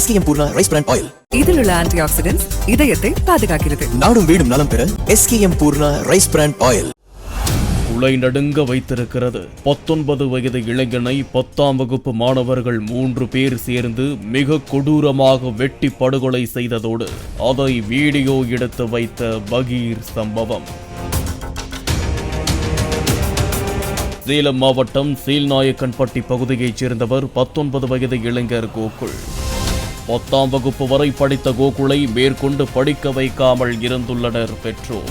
SKM Purna rice brand oil. இதில் உள்ள anti oxidants இதயத்தை பாதுகாக்கிறது. நாடும் வீடும் நலம் பெற SKM Purna rice brand oil. உலை நடுங்க வைத்திருக்கிறது. 19 வயது இளைஞனை 10ஆம் வகுப்பு மாணவர்கள் 3 பேர் சேர்ந்து மிக கொடூரமாக வெட்டி படுகொலை செய்ததோடு அதை வீடியோ எடுத்து வைத்த பகீர் சம்பவம். சேலம் மாவட்டம் சீல்நாயக்கன்பட்டி பகுதியைச் சேர்ந்தவர் 19 வயது இளைஞர் கோகுல். 10ஆம் வகுப்பு வரை படித்த கோகுலை மேற்கொண்டு படிக்க வைக்காமல் இருந்துள்ளனர் பெற்றோர்.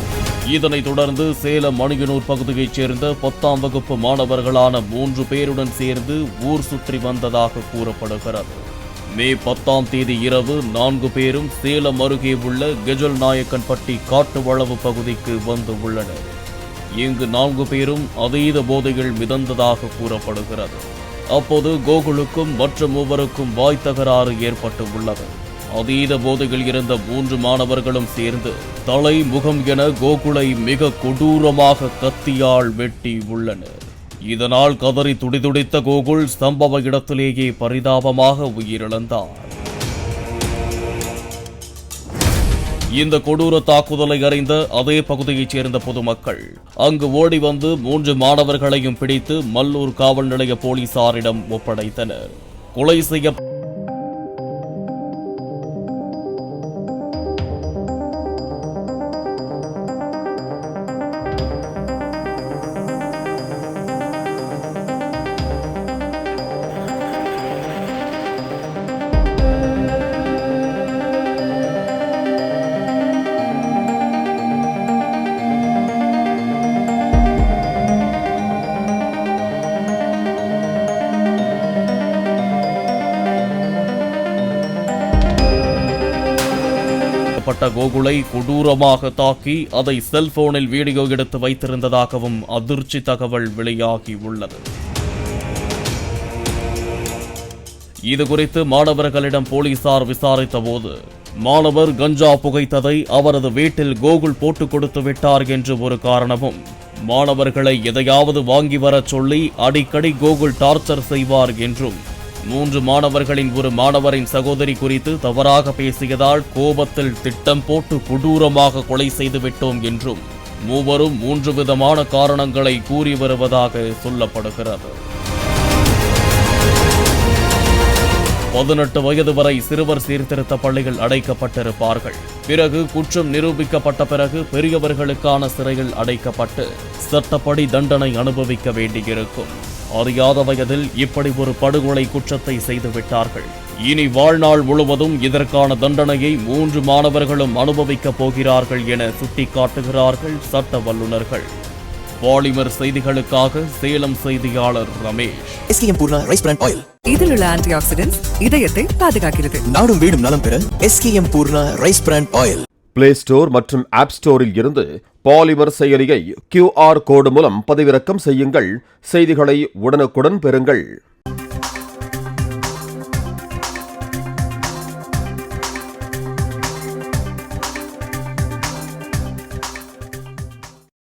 இதனைத் தொடர்ந்து சேலம் மணியனூர் பகுதியைச் சேர்ந்த 10ஆம் வகுப்பு மாணவர்களான 3 பேருடன் சேர்ந்து ஊர் சுற்றி வந்ததாக கூறப்படுகிறது. மே 10ஆம் தேதி இரவு 4 பேரும் சேலம் அருகே உள்ள கெஜல் நாயக்கன்பட்டி காட்டு வளவு பகுதிக்கு வந்து உள்ளனர். இங்கு 4 பேரும் அதீத போதையில் மிதந்ததாக கூறப்படுகிறது. அப்போது கோகுலுக்கும் மற்ற மூவருக்கும் வாய் தகராறு ஏற்பட்டு உள்ளது. அதீத போதையில் இருந்த 3 மாணவர்களும் சேர்ந்து தலை முகம் என கோகுலை மிக கொடூரமாக கத்தியால் வெட்டி உள்ளனர். இதனால் கதறி துடிதுடித்த கோகுல் சம்பவ இடத்திலேயே பரிதாபமாக உயிரிழந்தார். இந்த கொடூர தாக்குதலை அறிந்த அதே பகுதியைச் சேர்ந்த பொதுமக்கள் அங்கு ஓடி வந்து 3 மாணவர்களையும் பிடித்து மல்லூர் காவல் நிலைய போலீசாரிடம் ஒப்படைத்தனர். கொலை செய்ய கோகுலை கொடூரமாக தாக்கி அதை செல்போனில் வீடியோ எடுத்து வைத்திருந்ததாகவும் அதிர்ச்சி தகவல் வெளியாகி உள்ளது. இதுகுறித்து மாணவர்களிடம் போலீசார் விசாரித்த போது மாணவர் கஞ்சா புகைத்ததை அவரது வீட்டில் கோகுல் போட்டுக் கொடுத்து விட்டார் என்று ஒரு காரணமும், மாணவர்களை எதையாவது வாங்கி வரச் சொல்லி அடிக்கடி கோகுல் டார்ச்சர் செய்வார் என்றும், 3 மாணவர்களின் ஒரு மாணவரின் சகோதரி குறித்து தவறாக பேசியதால் கோபத்தில் திட்டம் போட்டு கொடூரமாக கொலை செய்து விட்டோம் என்றும் மூவரும் 3 விதமான காரணங்களை கூறி வருவதாக சொல்லப்படுகிறது. 18 வயது வரை சிறுவர் சீர்திருத்த பள்ளிகள் அடைக்கப்பட்டிருப்பார்கள். பிறகு குற்றம் நிரூபிக்கப்பட்ட பிறகு பெரியவர்களுக்கான சிறையில் அடைக்கப்பட்டு சட்டப்படி தண்டனை அனுபவிக்க வேண்டியிருக்கும். அறியாத வயதில் இப்படி ஒரு படுகொலை குற்றத்தை செய்துவிட்டார்கள். இனி வாழ்நாள் முழுவதும் இதற்கான தண்டனையை 3 மாணவர்களும் அனுபவிக்கப் போகிறார்கள் என சுட்டிக்காட்டுகிறார்கள் சட்ட வல்லுநர்கள். பாலிமர் செய்திகளுக்காக சேலம் செய்தியாளர் Ramesh. SKM Purna rice brand oil. இதில் உள்ள ஆன்டி ஆக்சிடென்ட்ஸ் இதயத்தை பாதுகாக்கிறது. நாடும் வீடும் நலம் பெற SKM Purna rice brand oil. Play store மற்றும் ஆப் ஸ்டோரில் இருந்து பாலிமர் செயலியை QR கோடு மூலம் பதிவிறக்கம் செய்யுங்கள். செய்திகளை உடனுக்குடன் பெறுங்கள்.